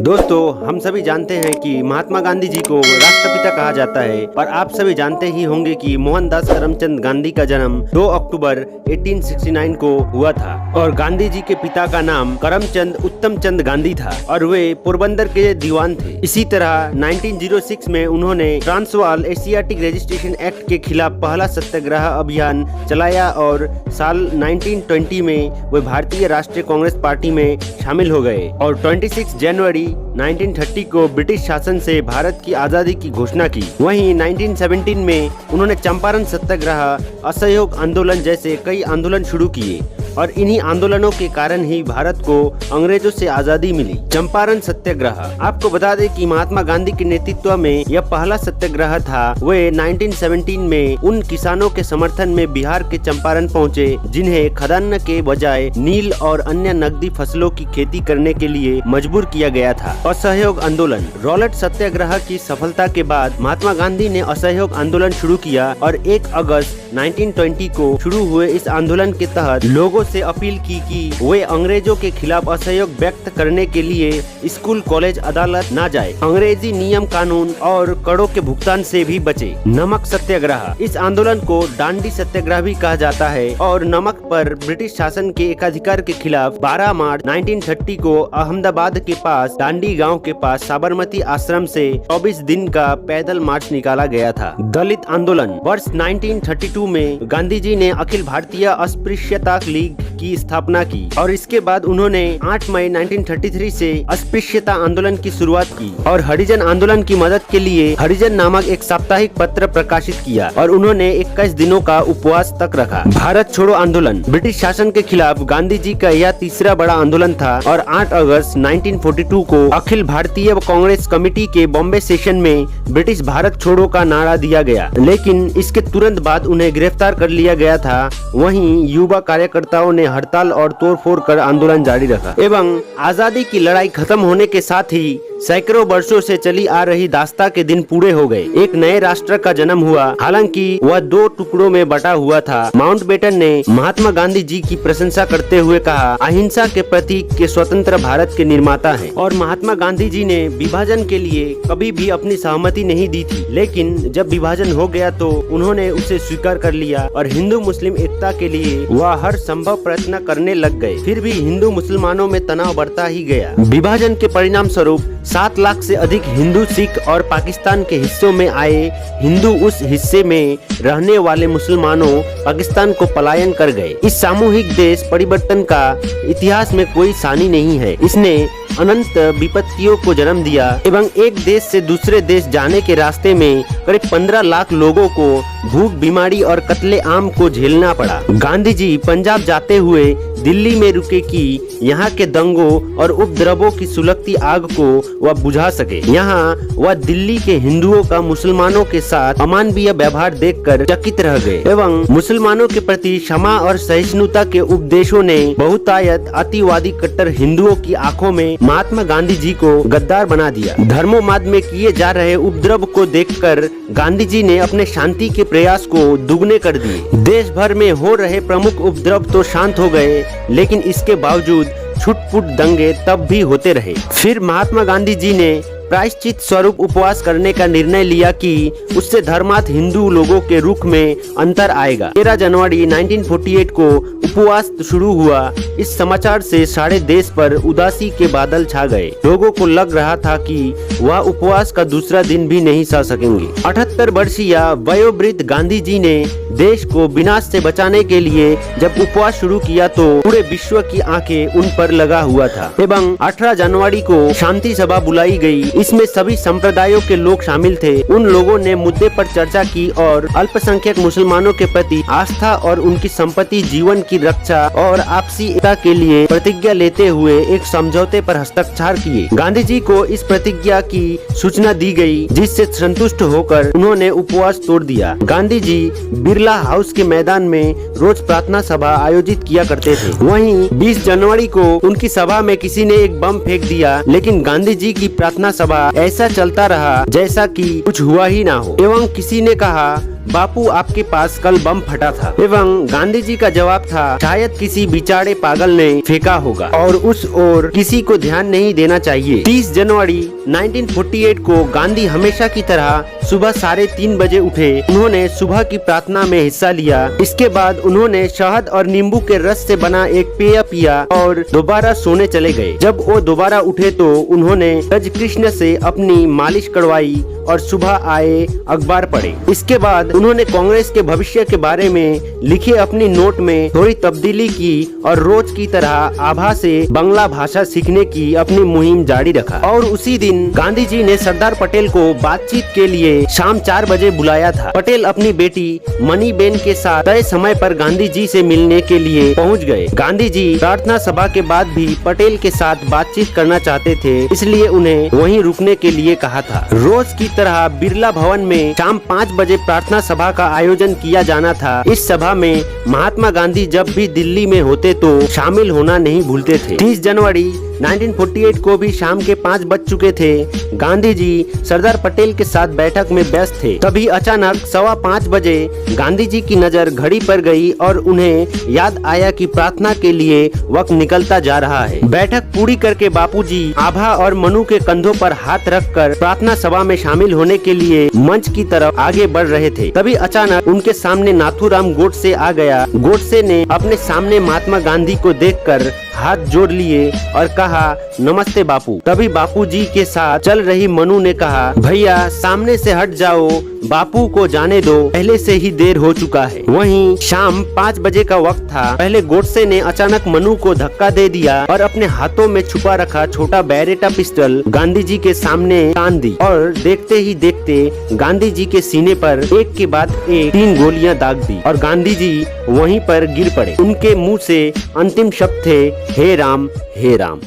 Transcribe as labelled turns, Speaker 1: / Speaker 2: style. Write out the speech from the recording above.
Speaker 1: दोस्तों, हम सभी जानते हैं कि महात्मा गांधी जी को राष्ट्रपिता कहा जाता है, पर आप सभी जानते ही होंगे कि मोहनदास करमचंद गांधी का जन्म 2 अक्टूबर 1869 को हुआ था और गांधी जी के पिता का नाम करमचंद उत्तम चंद गांधी था और वे पोरबंदर के दीवान थे। इसी तरह 1906 में उन्होंने ट्रांसवाल एशियाटिक रजिस्ट्रेशन एक्ट के खिलाफ पहला सत्याग्रह अभियान चलाया और साल 1920 में वे भारतीय राष्ट्रीय कांग्रेस पार्टी में शामिल हो गए और 26 जनवरी 1930 को ब्रिटिश शासन से भारत की आजादी की घोषणा की। वहीं 1917 में उन्होंने चंपारण सत्याग्रह, असहयोग आंदोलन जैसे कई आंदोलन शुरू किए और इन्हीं आंदोलनों के कारण ही भारत को अंग्रेजों से आजादी मिली। चंपारण सत्याग्रह, आपको बता दें कि महात्मा गांधी के नेतृत्व में यह पहला सत्याग्रह था। वे 1917 में उन किसानों के समर्थन में बिहार के चंपारण पहुंचे जिन्हें खदान के बजाय नील और अन्य नकदी फसलों की खेती करने के लिए मजबूर किया गया था। असहयोग आंदोलन, रॉलेट सत्याग्रह की सफलता के बाद महात्मा गांधी ने असहयोग आंदोलन शुरू किया और 1 अगस्त 1920 को शुरू हुए इस आंदोलन के तहत लोगों से अपील की कि वे अंग्रेजों के खिलाफ असहयोग व्यक्त करने के लिए स्कूल, कॉलेज, अदालत न जाए, अंग्रेजी नियम कानून और करों के भुगतान से भी बचे। नमक सत्याग्रह, इस आंदोलन को दांडी सत्याग्रह भी कहा जाता है और नमक पर ब्रिटिश शासन के एकाधिकार के खिलाफ 12 मार्च 1930 को अहमदाबाद के पास दांडी गांव के पास साबरमती आश्रम से 24 दिन का पैदल मार्च निकाला गया था। दलित आंदोलन, वर्ष 1932 में गांधी जी ने अखिल भारतीय अस्पृश्यता लीग की स्थापना की और इसके बाद उन्होंने 8 मई 1933 से अस्पृश्यता आंदोलन की शुरुआत की और हरिजन आंदोलन की मदद के लिए हरिजन नामक एक साप्ताहिक पत्र प्रकाशित किया और उन्होंने 21 दिनों का उपवास तक रखा। भारत छोड़ो आंदोलन, ब्रिटिश शासन के खिलाफ गांधी जी का यह तीसरा बड़ा आंदोलन था और 8 अगस्त 1942 को अखिल भारतीय कांग्रेस कमेटी के बॉम्बे सेशन में ब्रिटिश भारत छोड़ो का नारा दिया गया, लेकिन इसके तुरंत बाद उन्हें गिरफ्तार कर लिया गया था। वहीं युवा कार्यकर्ताओं ने हड़ताल और तोड़फोड़ कर आंदोलन जारी रखा एवं आजादी की लड़ाई खत्म होने के साथ ही सैकड़ों वर्षों से चली आ रही दास्ता के दिन पूरे हो गए। एक नए राष्ट्र का जन्म हुआ, हालांकि वह 2 टुकड़ों में बटा हुआ था। माउंटबेटन ने महात्मा गांधी जी की प्रशंसा करते हुए कहा, अहिंसा के प्रतीक के स्वतंत्र भारत के निर्माता हैं और महात्मा गांधी जी ने विभाजन के लिए कभी भी अपनी सहमति नहीं दी थी, लेकिन जब विभाजन हो गया तो उन्होंने उसे स्वीकार कर लिया और हिंदू मुस्लिम एकता के लिए वह हर संभव प्रयत्न करने लग गए। फिर भी हिंदू मुसलमानों में तनाव बढ़ता ही गया। विभाजन के परिणाम स्वरूप 7 लाख से अधिक हिंदू, सिख और पाकिस्तान के हिस्सों में आए हिंदू उस हिस्से में रहने वाले मुसलमानों पाकिस्तान को पलायन कर गए। इस सामूहिक देश परिवर्तन का इतिहास में कोई सानी नहीं है। इसने अनंत विपत्तियों को जन्म दिया एवं एक देश से दूसरे देश जाने के रास्ते में करीब 15 लाख लोगों को भूख, बीमारी और कत्ले आम को झेलना पड़ा। गांधी जी पंजाब जाते हुए दिल्ली में रुके कि यहाँ के दंगों और उपद्रवों की सुलगती आग को वह बुझा सके। यहाँ वह दिल्ली के हिंदुओं का मुसलमानों के साथ अमानवीय व्यवहार देखकर चकित रह गए एवं मुसलमानों के प्रति क्षमा और सहिष्णुता के उपदेशों ने बहुतायत अतिवादी कट्टर हिंदुओं की आंखों में महात्मा गांधी जी को गद्दार बना दिया। धर्मों में किए जा रहे उपद्रव को देखकर गांधी जी ने अपने शांति के प्रयास को दुगने कर दिए। देश भर में हो रहे प्रमुख उपद्रव तो शांत हो गए, लेकिन इसके बावजूद छुटपुट दंगे तब भी होते रहे। फिर महात्मा गांधी जी ने प्रायश्चित स्वरूप उपवास करने का निर्णय लिया कि उससे धर्मांध हिंदू लोगों के रुख में अंतर आएगा। 13 जनवरी 1948 को उपवास शुरू हुआ। इस समाचार से सारे देश पर उदासी के बादल छा गए। लोगों को लग रहा था कि वह उपवास का दूसरा दिन भी नहीं सह सकेंगे। 78 वर्षीय वयोवृद्ध गांधी जी ने देश को विनाश से बचाने के लिए जब उपवास शुरू किया तो पूरे विश्व की आंखें उन पर लगा हुआ था एवं 18 जनवरी को शांति सभा बुलाई गई। इसमें सभी संप्रदायों के लोग शामिल थे। उन लोगों ने मुद्दे पर चर्चा की और अल्पसंख्यक मुसलमानों के प्रति आस्था और उनकी संपत्ति, जीवन की रक्षा और आपसी एकता के लिए प्रतिज्ञा लेते हुए एक समझौते पर हस्ताक्षर किए। गांधी जी को इस प्रतिज्ञा की सूचना दी गई, जिससे संतुष्ट होकर उन्होंने उपवास तोड़ दिया। गांधी जी बिरला हाउस के मैदान में रोज प्रार्थना सभा आयोजित किया करते थे। वहीं 20 जनवरी को उनकी सभा में किसी ने एक बम फेंक दिया, लेकिन गांधी जी की प्रार्थना सभा ऐसा चलता रहा जैसा कि कुछ हुआ ही ना हो एवं किसी ने कहा बापू आपके पास कल बम फटा था। एवं गांधी जी का जवाब था, शायद किसी बिचारे पागल ने फेंका होगा और उस ओर किसी को ध्यान नहीं देना चाहिए। 30 जनवरी 1948 को गांधी हमेशा की तरह सुबह 3:30 बजे उठे। उन्होंने सुबह की प्रार्थना में हिस्सा लिया। इसके बाद उन्होंने शहद और नींबू के रस से बना एक पेय पिया और दोबारा सोने चले गए। जब वो दोबारा उठे तो उन्होंने गज कृष्ण से अपनी मालिश करवाई और सुबह आए अखबार पढ़े। इसके बाद उन्होंने कांग्रेस के भविष्य के बारे में लिखे अपनी नोट में थोड़ी तब्दीली की और रोज की तरह आभा से बांग्ला भाषा सीखने की अपनी मुहिम जारी रखा। और उसी दिन गांधी जी ने सरदार पटेल को बातचीत के लिए शाम 4 बजे बुलाया था। पटेल अपनी बेटी मनी बेन के साथ तय समय पर गांधी जी से मिलने के लिए पहुंच गए। गांधी जी प्रार्थना सभा के बाद भी पटेल के साथ बातचीत करना चाहते थे, इसलिए उन्हें वहीं रुकने के लिए कहा था। रोज की तरह बिरला भवन में शाम 5 बजे प्रार्थना सभा का आयोजन किया जाना था। इस सभा में महात्मा गांधी जब भी दिल्ली में होते तो शामिल होना नहीं भूलते थे। 30 जनवरी 1948 को भी शाम के 5 बज चुके थे। गांधी जी सरदार पटेल के साथ बैठक में व्यस्त थे। तभी अचानक 5:15 बजे गांधी जी की नजर घड़ी पर गई और उन्हें याद आया कि प्रार्थना के लिए वक्त निकलता जा रहा है। बैठक पूरी करके बापूजी आभा और मनु के कंधों पर हाथ रखकर प्रार्थना सभा में शामिल होने के लिए मंच की तरफ आगे बढ़ रहे थे। तभी अचानक उनके सामने नाथूराम गोडसे आ गया। गोडसे ने अपने सामने महात्मा गांधी को देखकर हाथ जोड़ लिए और कहा, नमस्ते बापू। तभी बापूजी के साथ चल रही मनु ने कहा, भैया सामने से हट जाओ, बापू को जाने दो, पहले से ही देर हो चुका है। वहीं शाम 5 बजे का वक्त था। पहले गोडसे ने अचानक मनु को धक्का दे दिया और अपने हाथों में छुपा रखा छोटा बैरेटा पिस्टल गांधी जी के सामने तान दी और देखते ही देखते गांधी जी के सीने पर एक के बाद एक 3 गोलियां दाग दी और गांधी जी वहीं पर गिर पड़े। उनके मुंह से अंतिम शब्द थे, हे राम हे राम।